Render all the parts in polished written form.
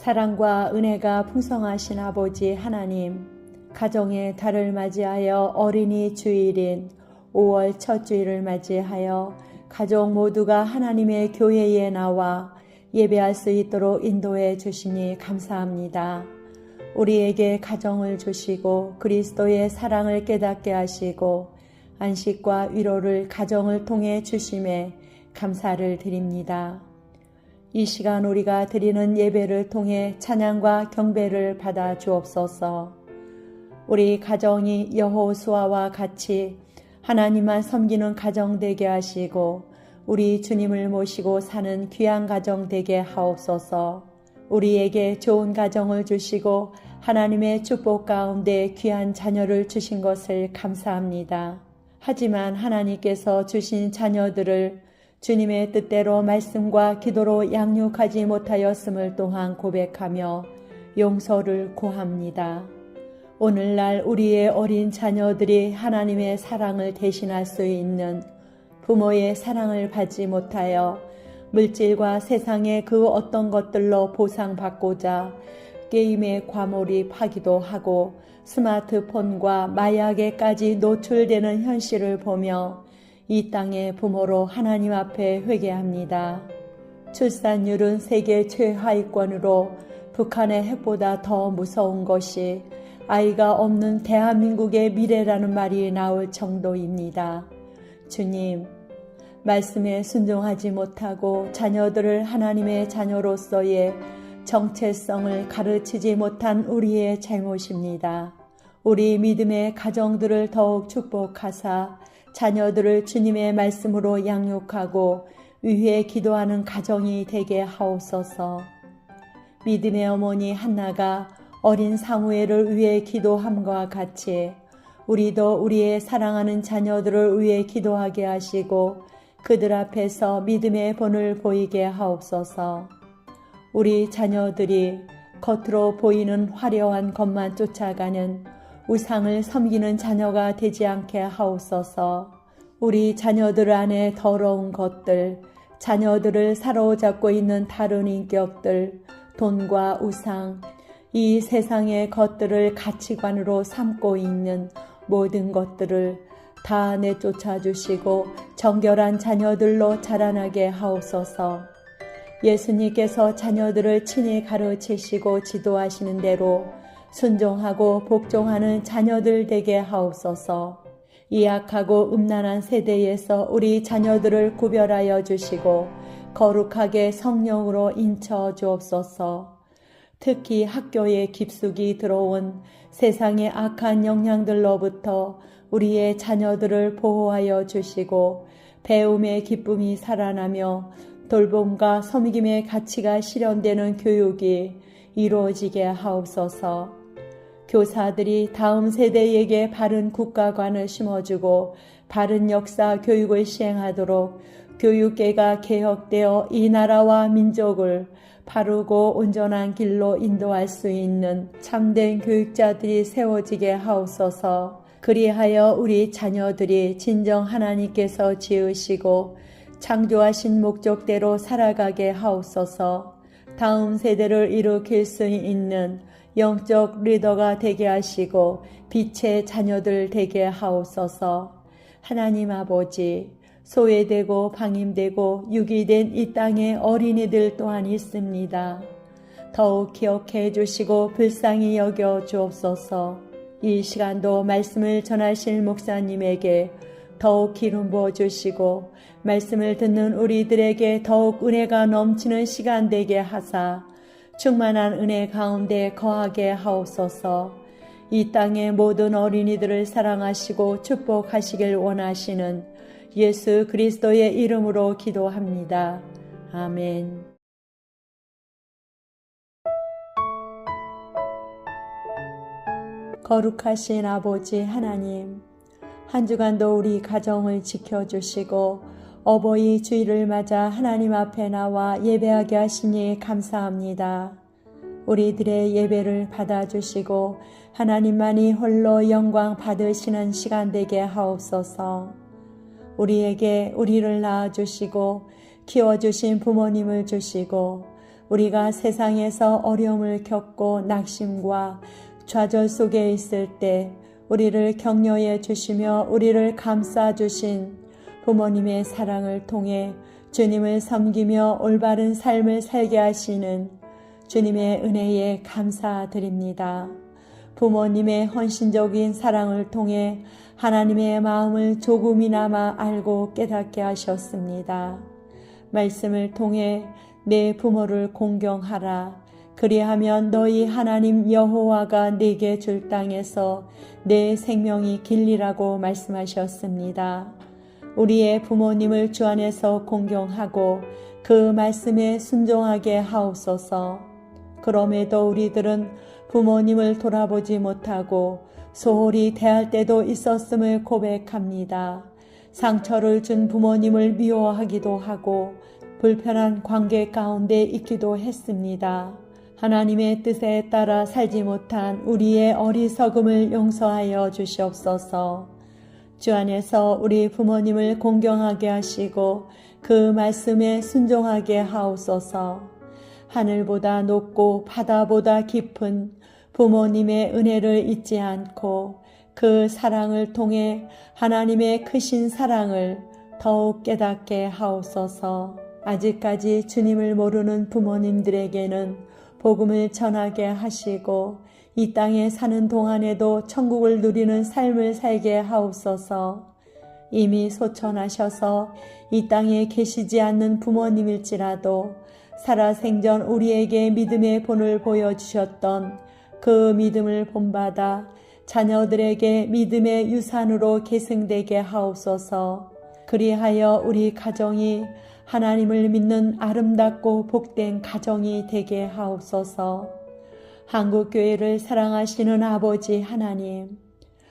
사랑과 은혜가 풍성하신 아버지 하나님, 가정의 달을 맞이하여 어린이 주일인 5월 첫 주일을 맞이하여 가족 모두가 하나님의 교회에 나와 예배할 수 있도록 인도해 주시니 감사합니다. 우리에게 가정을 주시고 그리스도의 사랑을 깨닫게 하시고 안식과 위로를 가정을 통해 주심에 감사를 드립니다. 이 시간 우리가 드리는 예배를 통해 찬양과 경배를 받아 주옵소서. 우리 가정이 여호수아와 같이 하나님만 섬기는 가정 되게 하시고 우리 주님을 모시고 사는 귀한 가정 되게 하옵소서. 우리에게 좋은 가정을 주시고 하나님의 축복 가운데 귀한 자녀를 주신 것을 감사합니다. 하지만 하나님께서 주신 자녀들을 주님의 뜻대로 말씀과 기도로 양육하지 못하였음을 또한 고백하며 용서를 구합니다. 오늘날 우리의 어린 자녀들이 하나님의 사랑을 대신할 수 있는 부모의 사랑을 받지 못하여 물질과 세상의 그 어떤 것들로 보상받고자 게임에 과몰입하기도 하고 스마트폰과 마약에까지 노출되는 현실을 보며 이 땅의 부모로 하나님 앞에 회개합니다. 출산율은 세계 최하위권으로 북한의 핵보다 더 무서운 것이 아이가 없는 대한민국의 미래라는 말이 나올 정도입니다. 주님, 말씀에 순종하지 못하고 자녀들을 하나님의 자녀로서의 정체성을 가르치지 못한 우리의 잘못입니다. 우리 믿음의 가정들을 더욱 축복하사 자녀들을 주님의 말씀으로 양육하고 위해 기도하는 가정이 되게 하옵소서. 믿음의 어머니 한나가 어린 사무엘을 위해 기도함과 같이 우리도 우리의 사랑하는 자녀들을 위해 기도하게 하시고 그들 앞에서 믿음의 본을 보이게 하옵소서. 우리 자녀들이 겉으로 보이는 화려한 것만 쫓아가는 우상을 섬기는 자녀가 되지 않게 하옵소서. 우리 자녀들 안에 더러운 것들, 자녀들을 사로잡고 있는 다른 인격들, 돈과 우상, 이 세상의 것들을 가치관으로 삼고 있는 모든 것들을 다 내쫓아 주시고 정결한 자녀들로 자라나게 하옵소서. 예수님께서 자녀들을 친히 가르치시고 지도하시는 대로 순종하고 복종하는 자녀들 되게 하옵소서. 이 악하고 음란한 세대에서 우리 자녀들을 구별하여 주시고 거룩하게 성령으로 인쳐 주옵소서. 특히 학교에 깊숙이 들어온 세상의 악한 영향들로부터 우리의 자녀들을 보호하여 주시고 배움의 기쁨이 살아나며 돌봄과 섬김의 가치가 실현되는 교육이 이루어지게 하옵소서. 교사들이 다음 세대에게 바른 국가관을 심어주고 바른 역사 교육을 시행하도록 교육계가 개혁되어 이 나라와 민족을 바르고 온전한 길로 인도할 수 있는 참된 교육자들이 세워지게 하옵소서. 그리하여 우리 자녀들이 진정 하나님께서 지으시고 창조하신 목적대로 살아가게 하옵소서. 다음 세대를 일으킬 수 있는 영적 리더가 되게 하시고 빛의 자녀들 되게 하옵소서. 하나님 아버지, 소외되고 방임되고 유기된 이 땅에 어린이들 또한 있습니다. 더욱 기억해 주시고 불쌍히 여겨 주옵소서. 이 시간도 말씀을 전하실 목사님에게 더욱 기름 부어 주시고 말씀을 듣는 우리들에게 더욱 은혜가 넘치는 시간 되게 하사 충만한 은혜 가운데 거하게 하옵소서. 이 땅의 모든 어린이들을 사랑하시고 축복하시길 원하시는 예수 그리스도의 이름으로 기도합니다. 아멘. 거룩하신 아버지 하나님, 한 주간도 우리 가정을 지켜주시고 어버이 주일을 맞아 하나님 앞에 나와 예배하게 하시니 감사합니다. 우리들의 예배를 받아주시고 하나님만이 홀로 영광 받으시는 시간 되게 하옵소서. 우리에게 우리를 낳아주시고 키워주신 부모님을 주시고 우리가 세상에서 어려움을 겪고 낙심과 좌절 속에 있을 때 우리를 격려해 주시며 우리를 감싸 주신 부모님의 사랑을 통해 주님을 섬기며 올바른 삶을 살게 하시는 주님의 은혜에 감사드립니다. 부모님의 헌신적인 사랑을 통해 하나님의 마음을 조금이나마 알고 깨닫게 하셨습니다. 말씀을 통해 내 부모를 공경하라. 그리하면 너희 하나님 여호와가 네게 줄 땅에서 내 생명이 길리라고 말씀하셨습니다. 우리의 부모님을 주 안에서 공경하고 그 말씀에 순종하게 하옵소서. 그럼에도 우리들은 부모님을 돌아보지 못하고 소홀히 대할 때도 있었음을 고백합니다. 상처를 준 부모님을 미워하기도 하고 불편한 관계 가운데 있기도 했습니다. 하나님의 뜻에 따라 살지 못한 우리의 어리석음을 용서하여 주시옵소서. 주 안에서 우리 부모님을 공경하게 하시고 그 말씀에 순종하게 하옵소서. 하늘보다 높고 바다보다 깊은 부모님의 은혜를 잊지 않고 그 사랑을 통해 하나님의 크신 사랑을 더욱 깨닫게 하옵소서. 아직까지 주님을 모르는 부모님들에게는 복음을 전하게 하시고 이 땅에 사는 동안에도 천국을 누리는 삶을 살게 하옵소서. 이미 소천하셔서 이 땅에 계시지 않는 부모님일지라도 살아생전 우리에게 믿음의 본을 보여주셨던 그 믿음을 본받아 자녀들에게 믿음의 유산으로 계승되게 하옵소서. 그리하여 우리 가정이 하나님을 믿는 아름답고 복된 가정이 되게 하옵소서. 한국교회를 사랑하시는 아버지 하나님,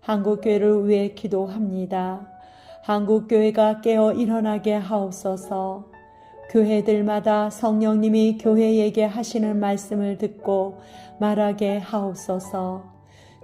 한국교회를 위해 기도합니다. 한국교회가 깨어 일어나게 하옵소서. 교회들마다 성령님이 교회에게 하시는 말씀을 듣고 말하게 하옵소서.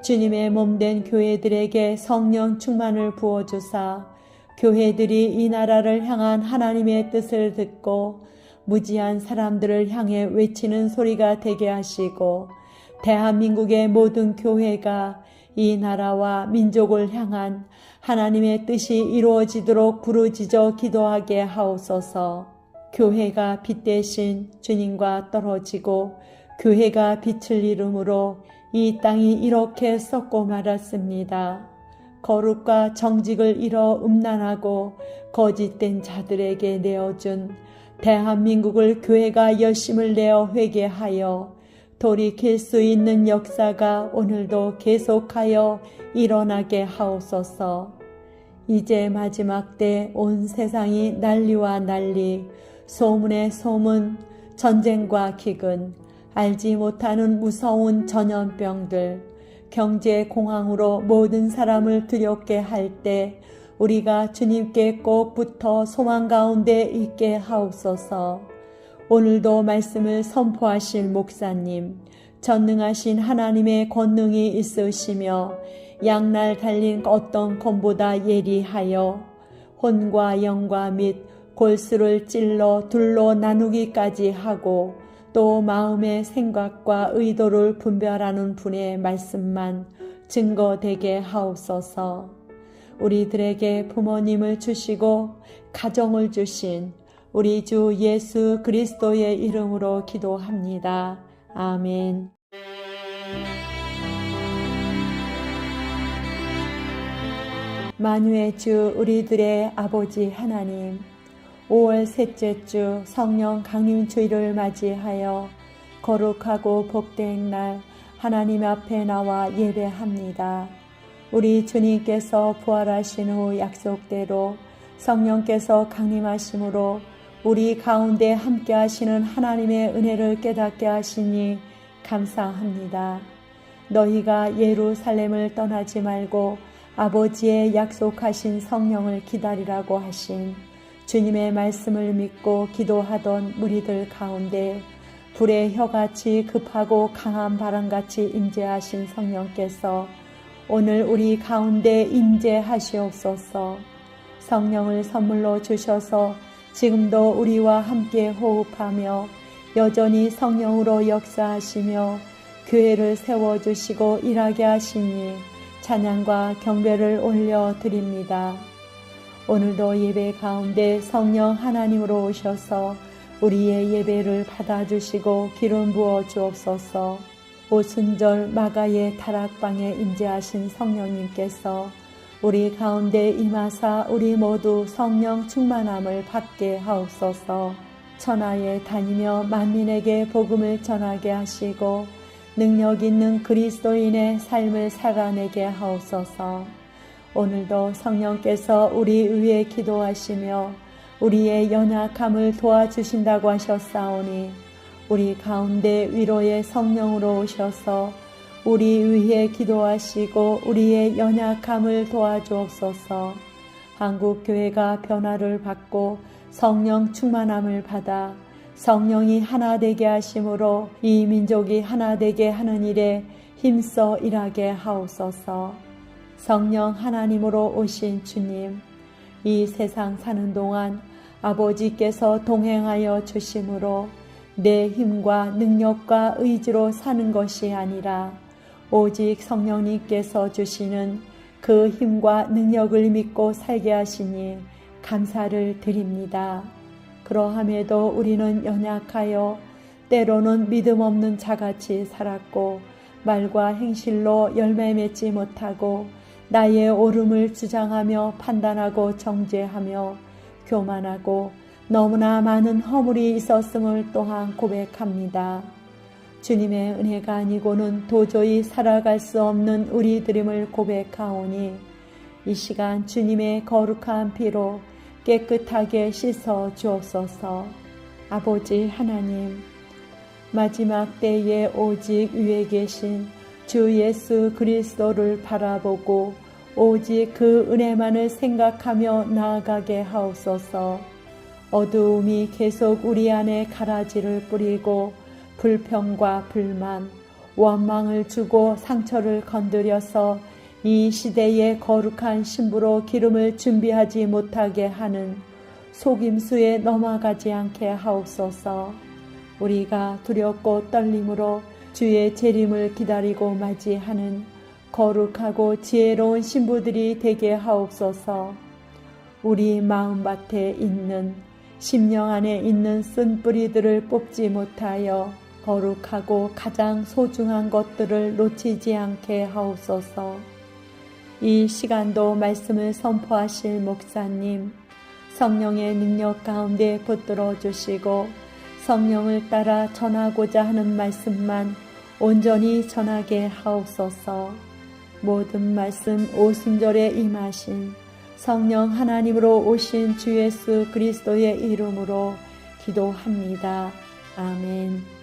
주님의 몸된 교회들에게 성령 충만을 부어주사 교회들이 이 나라를 향한 하나님의 뜻을 듣고 무지한 사람들을 향해 외치는 소리가 되게 하시고 대한민국의 모든 교회가 이 나라와 민족을 향한 하나님의 뜻이 이루어지도록 부르짖어 기도하게 하옵소서. 교회가 빛 대신 주님과 떨어지고 교회가 빛을 이름으로 이 땅이 이렇게 썩고 말았습니다. 거룩과 정직을 잃어 음란하고 거짓된 자들에게 내어준 대한민국을 교회가 열심을 내어 회개하여 돌이킬 수 있는 역사가 오늘도 계속하여 일어나게 하옵소서. 이제 마지막 때 온 세상이 난리와 난리, 소문의 소문, 전쟁과 기근, 알지 못하는 무서운 전염병들, 경제 공황으로 모든 사람을 두렵게 할 때 우리가 주님께 꼭 붙어 소망 가운데 있게 하옵소서. 오늘도 말씀을 선포하실 목사님, 전능하신 하나님의 권능이 있으시며 양날 달린 어떤 검보다 예리하여 혼과 영과 및 골수를 찔러 둘로 나누기까지 하고 또 마음의 생각과 의도를 분별하는 분의 말씀만 증거되게 하옵소서. 우리들에게 부모님을 주시고 가정을 주신 우리 주 예수 그리스도의 이름으로 기도합니다. 아멘. 만유의 주 우리들의 아버지 하나님, 5월 셋째 주 성령 강림 주일을 맞이하여 거룩하고 복된 날 하나님 앞에 나와 예배합니다. 우리 주님께서 부활하신 후 약속대로 성령께서 강림하심으로 우리 가운데 함께 하시는 하나님의 은혜를 깨닫게 하시니 감사합니다. 너희가 예루살렘을 떠나지 말고 아버지의 약속하신 성령을 기다리라고 하신 주님의 말씀을 믿고 기도하던 무리들 가운데 불의 혀같이 급하고 강한 바람같이 임재하신 성령께서 오늘 우리 가운데 임재하시옵소서. 성령을 선물로 주셔서 지금도 우리와 함께 호흡하며 여전히 성령으로 역사하시며 교회를 세워주시고 일하게 하시니 찬양과 경배를 올려드립니다. 오늘도 예배 가운데 성령 하나님으로 오셔서 우리의 예배를 받아주시고 기름 부어 주옵소서. 오순절 마가의 다락방에 임재하신 성령님께서 우리 가운데 임하사 우리 모두 성령 충만함을 받게 하옵소서. 천하에 다니며 만민에게 복음을 전하게 하시고 능력 있는 그리스도인의 삶을 살아내게 하옵소서. 오늘도 성령께서 우리 위에 기도하시며 우리의 연약함을 도와주신다고 하셨사오니 우리 가운데 위로의 성령으로 오셔서 우리 위에 기도하시고 우리의 연약함을 도와주옵소서. 한국교회가 변화를 받고 성령 충만함을 받아 성령이 하나 되게 하심으로 이 민족이 하나 되게 하는 일에 힘써 일하게 하옵소서. 성령 하나님으로 오신 주님, 이 세상 사는 동안 아버지께서 동행하여 주심으로 내 힘과 능력과 의지로 사는 것이 아니라 오직 성령님께서 주시는 그 힘과 능력을 믿고 살게 하시니 감사를 드립니다. 그러함에도 우리는 연약하여 때로는 믿음 없는 자같이 살았고 말과 행실로 열매 맺지 못하고 나의 옳음을 주장하며 판단하고 정죄하며 교만하고 너무나 많은 허물이 있었음을 또한 고백합니다. 주님의 은혜가 아니고는 도저히 살아갈 수 없는 우리들임을 고백하오니 이 시간 주님의 거룩한 피로 깨끗하게 씻어 주옵소서. 아버지 하나님, 마지막 때에 오직 위에 계신 주 예수 그리스도를 바라보고 오직 그 은혜만을 생각하며 나아가게 하옵소서. 어두움이 계속 우리 안에 가라지를 뿌리고 불평과 불만, 원망을 주고 상처를 건드려서 이 시대의 거룩한 신부로 기름을 준비하지 못하게 하는 속임수에 넘어가지 않게 하옵소서. 우리가 두렵고 떨림으로 주의 재림을 기다리고 맞이하는 거룩하고 지혜로운 신부들이 되게 하옵소서. 우리 마음밭에 있는 심령 안에 있는 쓴뿌리들을 뽑지 못하여 거룩하고 가장 소중한 것들을 놓치지 않게 하옵소서. 이 시간도 말씀을 선포하실 목사님, 성령의 능력 가운데 붙들어 주시고 성령을 따라 전하고자 하는 말씀만 온전히 전하게 하옵소서. 모든 말씀 오순절에 임하신 성령 하나님으로 오신 주 예수 그리스도의 이름으로 기도합니다. 아멘.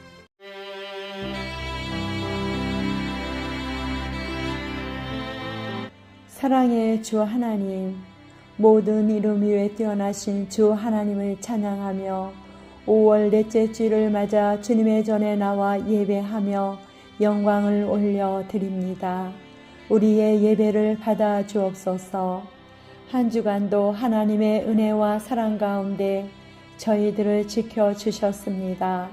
사랑의 주 하나님, 모든 이름 위에 뛰어나신 주 하나님을 찬양하며 5월 넷째 주를 맞아 주님의 전에 나와 예배하며 영광을 올려드립니다. 우리의 예배를 받아 주옵소서. 한 주간도 하나님의 은혜와 사랑 가운데 저희들을 지켜주셨습니다.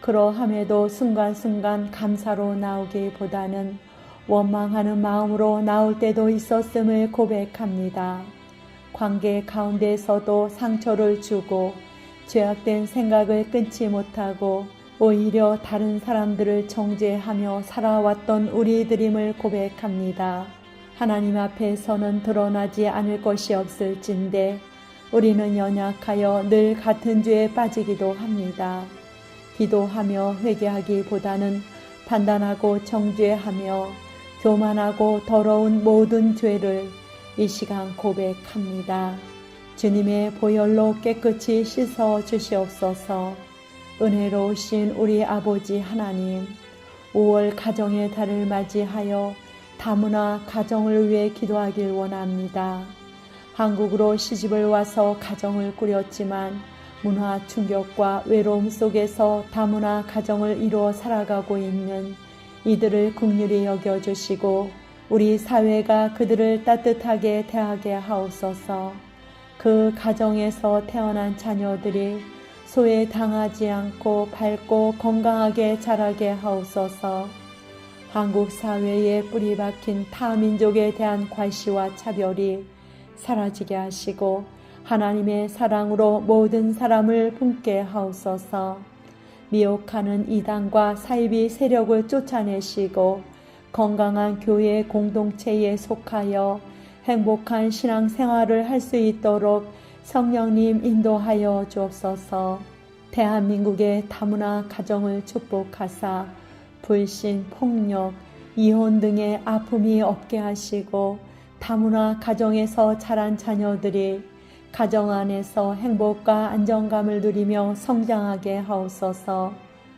그러함에도 순간순간 감사로 나오기보다는 원망하는 마음으로 나올 때도 있었음을 고백합니다. 관계 가운데서도 상처를 주고 죄악된 생각을 끊지 못하고 오히려 다른 사람들을 정죄하며 살아왔던 우리들임을 고백합니다. 하나님 앞에서는 드러나지 않을 것이 없을진데 우리는 연약하여 늘 같은 죄에 빠지기도 합니다. 기도하며 회개하기보다는 판단하고 정죄하며 교만하고 더러운 모든 죄를 이 시간 고백합니다. 주님의 보혈로 깨끗이 씻어 주시옵소서. 은혜로우신 우리 아버지 하나님, 5월 가정의 달을 맞이하여 다문화 가정을 위해 기도하길 원합니다. 한국으로 시집을 와서 가정을 꾸렸지만 문화 충격과 외로움 속에서 다문화 가정을 이루어 살아가고 있는 이들을 긍휼히 여겨주시고 우리 사회가 그들을 따뜻하게 대하게 하옵소서. 그 가정에서 태어난 자녀들이 소외당하지 않고 밝고 건강하게 자라게 하옵소서. 한국 사회에 뿌리 박힌 타 민족에 대한 과시와 차별이 사라지게 하시고 하나님의 사랑으로 모든 사람을 품게 하옵소서. 미혹하는 이단과 사이비 세력을 쫓아내시고 건강한 교회 공동체에 속하여 행복한 신앙생활을 할 수 있도록 성령님 인도하여 주옵소서. 대한민국의 다문화 가정을 축복하사 불신, 폭력, 이혼 등의 아픔이 없게 하시고 다문화 가정에서 자란 자녀들이 가정 안에서 행복과 안정감을 누리며 성장하게 하옵소서.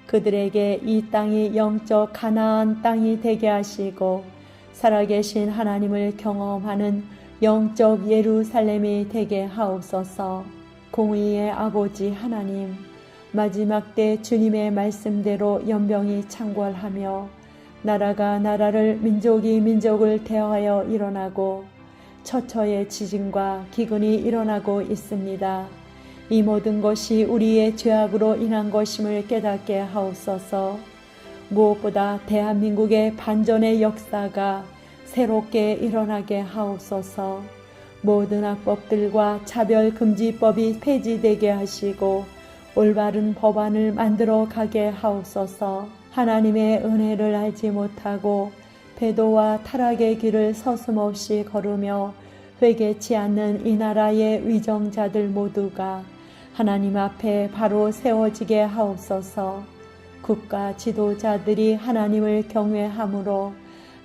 그들에게 이 땅이 영적 가나안 땅이 되게 하시고 살아계신 하나님을 경험하는 영적 예루살렘이 되게 하옵소서. 공의의 아버지 하나님, 마지막 때 주님의 말씀대로 연병이 창궐하며 나라가 나라를 민족이 민족을 대하여 일어나고 처처의 지진과 기근이 일어나고 있습니다. 이 모든 것이 우리의 죄악으로 인한 것임을 깨닫게 하옵소서. 무엇보다 대한민국의 반전의 역사가 새롭게 일어나게 하옵소서. 모든 악법들과 차별금지법이 폐지되게 하시고 올바른 법안을 만들어 가게 하옵소서. 하나님의 은혜를 알지 못하고 배도와 타락의 길을 서슴없이 걸으며 회개치 않는 이 나라의 위정자들 모두가 하나님 앞에 바로 세워지게 하옵소서. 국가 지도자들이 하나님을 경외함으로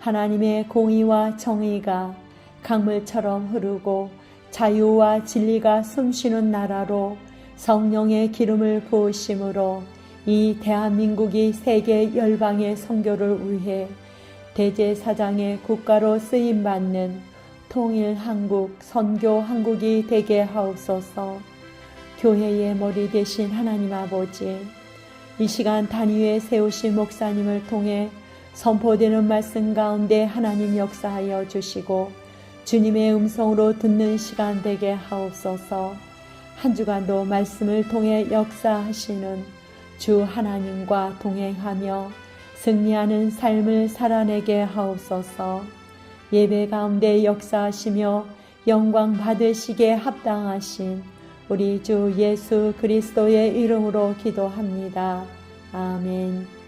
하나님의 공의와 정의가 강물처럼 흐르고 자유와 진리가 숨쉬는 나라로 성령의 기름을 부으심으로 이 대한민국이 세계 열방의 선교를 위해 대제사장의 국가로 쓰임받는 통일 한국, 선교 한국이 되게 하옵소서. 교회의 머리 되신 하나님 아버지, 이 시간 단위에 세우신 목사님을 통해 선포되는 말씀 가운데 하나님 역사하여 주시고 주님의 음성으로 듣는 시간 되게 하옵소서. 한 주간도 말씀을 통해 역사하시는 주 하나님과 동행하며 승리하는 삶을 살아내게 하옵소서. 예배 가운데 역사하시며 영광 받으시기에 합당하신 우리 주 예수 그리스도의 이름으로 기도합니다. 아멘.